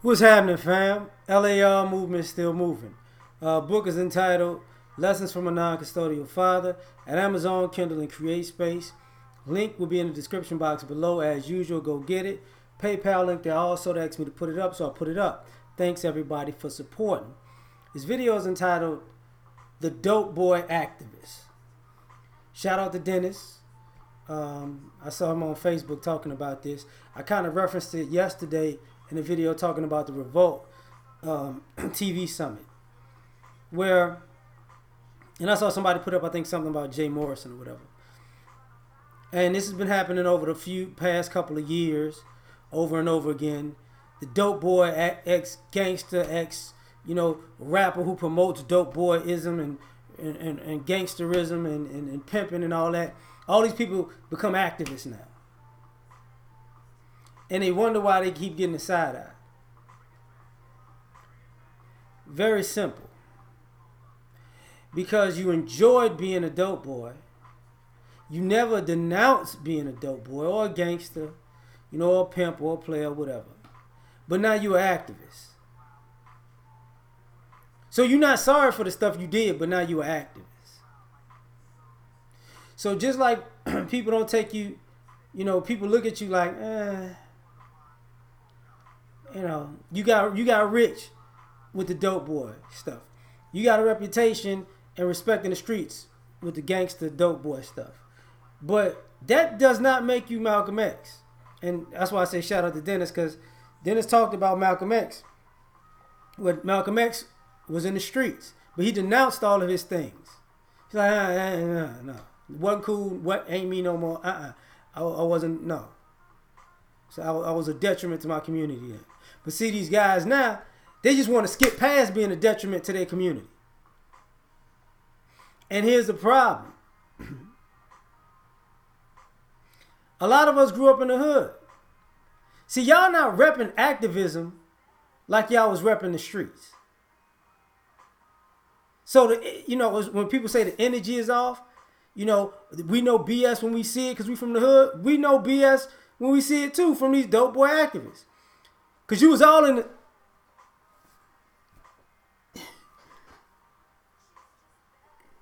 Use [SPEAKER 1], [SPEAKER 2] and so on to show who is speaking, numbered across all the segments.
[SPEAKER 1] What's happening, fam? L.A.R. movement still moving. Book is entitled Lessons from a Non-Custodial Father at Amazon, Kindle, and Create Space. Link will be in the description box below as usual. Go get it. PayPal link there also. They asked me to put it up, so I put it up. Thanks everybody for supporting. This video is entitled The Dope Boy Activist. Shout out to Dennis. I saw him on Facebook talking about this. I kind of referenced it yesterday in a video talking about the Revolt TV summit, where, and I saw somebody put up, I think, something about Jay Morrison or whatever. And this has been happening over the past couple of years, over and over again. The dope boy, ex-gangster, rapper who promotes dope boyism and gangsterism and pimping and all that. All these people become activists now. And they wonder why they keep getting the side eye. Very simple. Because you enjoyed being a dope boy. You never denounced being a dope boy or a gangster, or a pimp or a player, whatever. But now you're an activist. So you're not sorry for the stuff you did, but now you're an activist. So just like people don't take you, people look at you like, you got rich with the dope boy stuff. You got a reputation and respect in the streets with the gangster dope boy stuff. But that does not make you Malcolm X. And that's why I say shout out to Dennis, because Dennis talked about Malcolm X. When Malcolm X was in the streets, but he denounced all of his things. He's like, no. Wasn't cool. What ain't me no more. I wasn't, no. So I was a detriment to my community then. But see, these guys now, they just want to skip past being a detriment to their community. And here's the problem. A lot of us grew up in the hood. See, y'all not repping activism like y'all was repping the streets. So, when people say the energy is off, we know BS when we see it because we from the hood. We know BS when we see it too from these dope boy activists. Because you was all in the...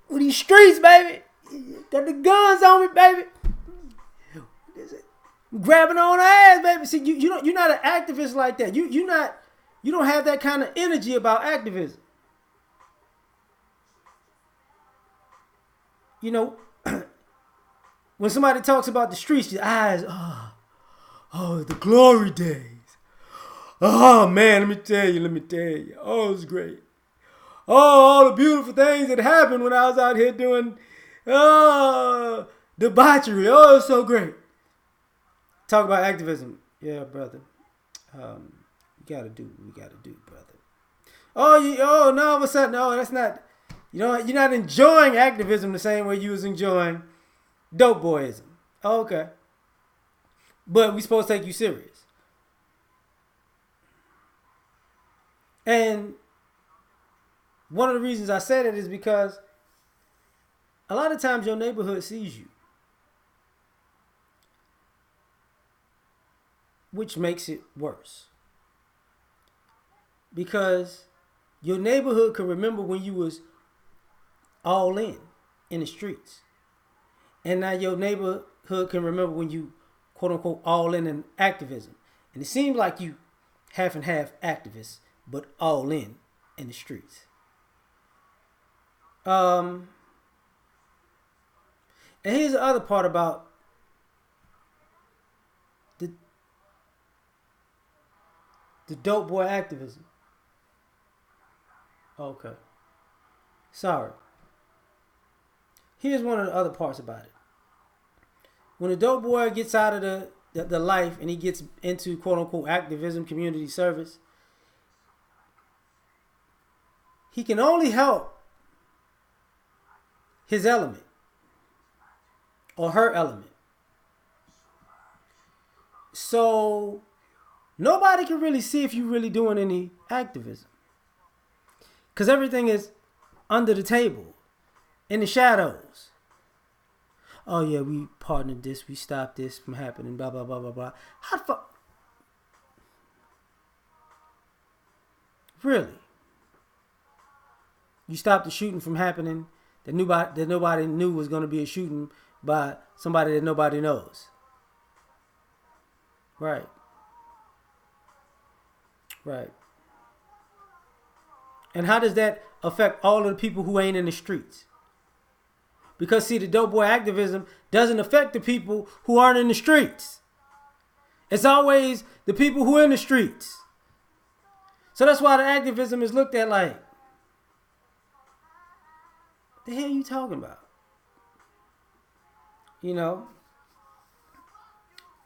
[SPEAKER 1] with these streets, baby. Got the guns on me, baby. Grabbing on her ass, baby. See, you're not an activist like that. You don't have that kind of energy about activism. When somebody talks about the streets, your eyes, oh, the glory days. Oh man, let me tell you. Oh, it was great. Oh, all the beautiful things that happened when I was out here doing debauchery. Oh, it was so great. Talk about activism. Yeah, brother. You gotta do what we gotta do, brother. Oh, no, all of a sudden, no, that's not. You're not enjoying activism the same way you was enjoying dope boyism. Oh, okay. But we supposed to take you serious. And one of the reasons I say that is because a lot of times your neighborhood sees you, which makes it worse. Because your neighborhood can remember when you was all in the streets. And now your neighborhood can remember when you, quote unquote, all in activism. And it seems like you half and half activists, but all in the streets. And here's the other part about the dope boy activism. Okay. Sorry. Here's one of the other parts about it. When a dope boy gets out of the life and he gets into quote unquote activism, community service, he can only help his element or her element. So nobody can really see if you're really doing any activism. Because everything is under the table, in the shadows. Oh yeah, we partnered this, we stopped this from happening, blah, blah, blah, blah, blah. How the fuck? Really. You stopped the shooting from happening that nobody knew was going to be a shooting by somebody that nobody knows. Right. Right. And how does that affect all of the people who ain't in the streets? Because see, the dope boy activism doesn't affect the people who aren't in the streets. It's always the people who are in the streets. So that's why the activism is looked at like, what the hell are you talking about? You know?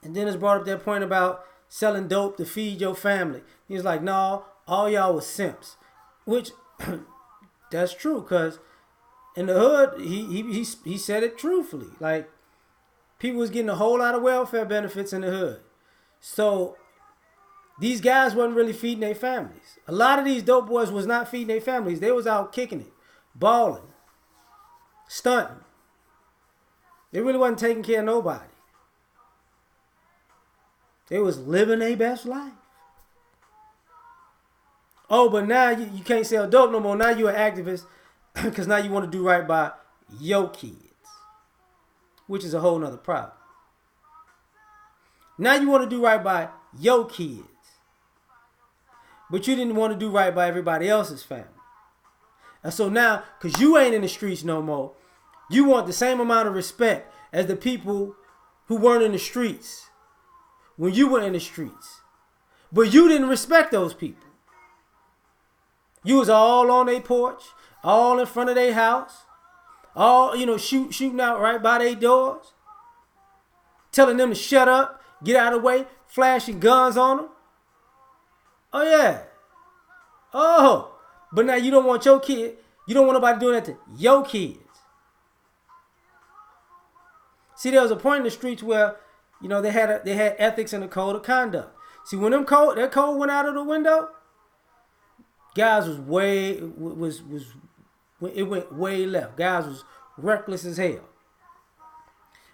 [SPEAKER 1] And then it's brought up that point about selling dope to feed your family. He's like, no, all y'all was simps. Which, that's true, because in the hood, he said it truthfully. Like, people was getting a whole lot of welfare benefits in the hood. So, these guys wasn't really feeding their families. A lot of these dope boys was not feeding their families. They was out kicking it, balling, stunting. They really wasn't taking care of nobody. They was living their best life. Oh, but now you can't sell dope no more. Now you're an activist because now you want to do right by your kids, which is a whole nother problem. Now you want to do right by your kids, but you didn't want to do right by everybody else's family. And so now, because you ain't in the streets no more, you want the same amount of respect as the people who weren't in the streets when you were in the streets. But you didn't respect those people. You was all on their porch, all in front of their house, all, shooting out right by their doors, telling them to shut up, get out of the way, flashing guns on them. Oh, yeah. Oh, but now you don't want your kid, you don't want nobody doing that to your kids. See, there was a point in the streets where, they had ethics and a code of conduct. See, when that code went out of the window, guys it went way left. Guys was reckless as hell.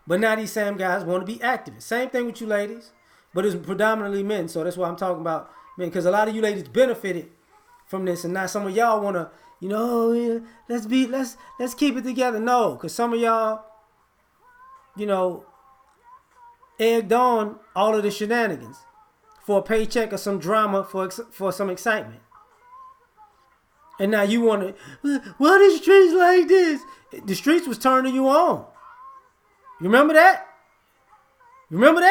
[SPEAKER 1] But now these same guys want to be activists. Same thing with you ladies, but it's predominantly men. So that's why I'm talking about men, because a lot of you ladies benefited from this, and now some of y'all want to, let's keep it together. No, because some of y'all, egged on all of the shenanigans for a paycheck or some drama for some excitement. And now you want to, why the streets like this? The streets was turning you on. You remember that? Remember,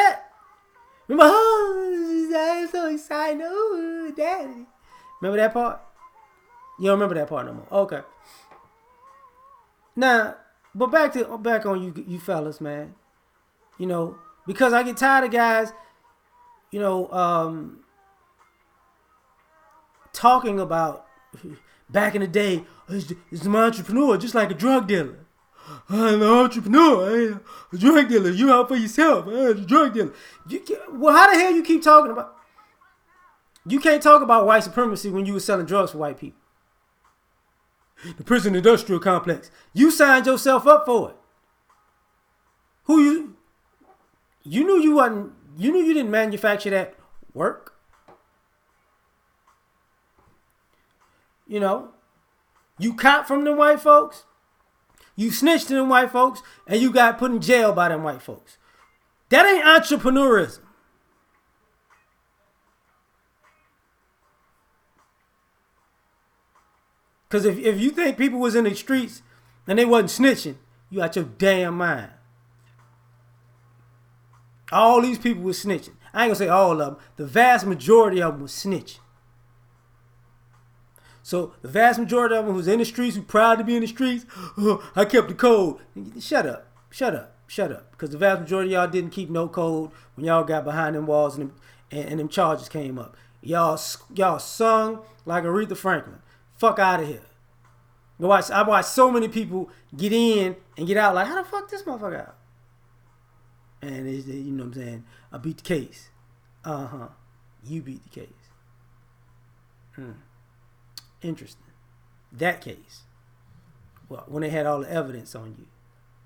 [SPEAKER 1] I'm so excited. Oh, daddy. Remember that part? You don't remember that part no more. Okay. Now, but back on you fellas, man. Because I get tired of guys, talking about back in the day, it's my entrepreneur, just like a drug dealer. I'm an entrepreneur, I ain't a drug dealer. You out for yourself, I'm a drug dealer. How the hell you keep talking about? You can't talk about white supremacy when you were selling drugs for white people. The prison industrial complex. You signed yourself up for it. You knew you didn't manufacture that work. You caught from them white folks. You snitched to them white folks, and you got put in jail by them white folks. That ain't entrepreneurism. Because if you think people was in the streets and they wasn't snitching, you out your damn mind. All these people were snitching. I ain't gonna say all of them. The vast majority of them was snitching. So the vast majority of them who's in the streets, who proud to be in the streets, I kept the code. Shut up. Because the vast majority of y'all didn't keep no code when y'all got behind them walls and them charges came up. Y'all sung like Aretha Franklin. Fuck out of here. I watched so many people get in and get out like, how the fuck this motherfucker out? And you know what I'm saying? I beat the case. You beat the case. Interesting. That case. Well, when they had all the evidence on you.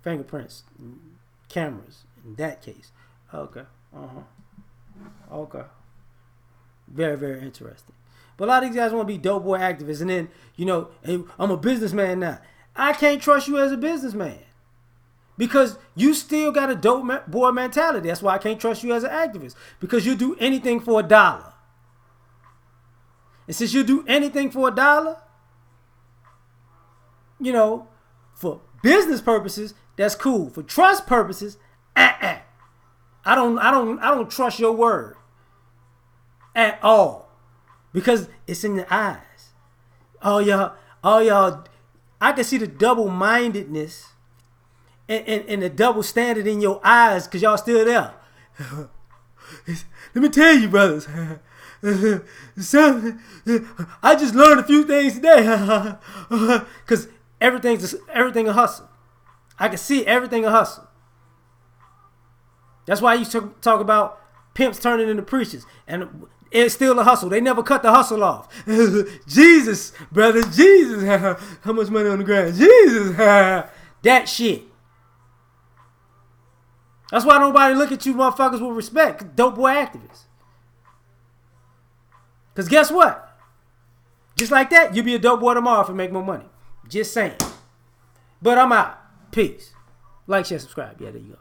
[SPEAKER 1] Fingerprints, cameras, in that case. Okay. Okay. Very, very interesting. But a lot of these guys want to be dope boy activists, and then, you know, hey, I'm a businessman now. I can't trust you as a businessman because you still got a dope boy mentality. That's why I can't trust you as an activist, because you do anything for $1. And since you do anything for $1, you know, for business purposes, that's cool. For trust purposes, I don't trust your word at all, because it's in your eyes. All y'all, I can see the double-mindedness and the double standard in your eyes, because y'all still there. Let me tell you, brothers. I just learned a few things today. Because everything a hustle. I can see everything a hustle. That's why I used to talk about pimps turning into preachers. And it's still a hustle. They never cut the hustle off. Jesus, brothers, Jesus. How much money on the ground? Jesus. That shit. That's why nobody look at you motherfuckers with respect. Dope boy activists. Because guess what? Just like that, you'll be a dope boy tomorrow if you make more money. Just saying. But I'm out. Peace. Like, share, subscribe. Yeah, there you go.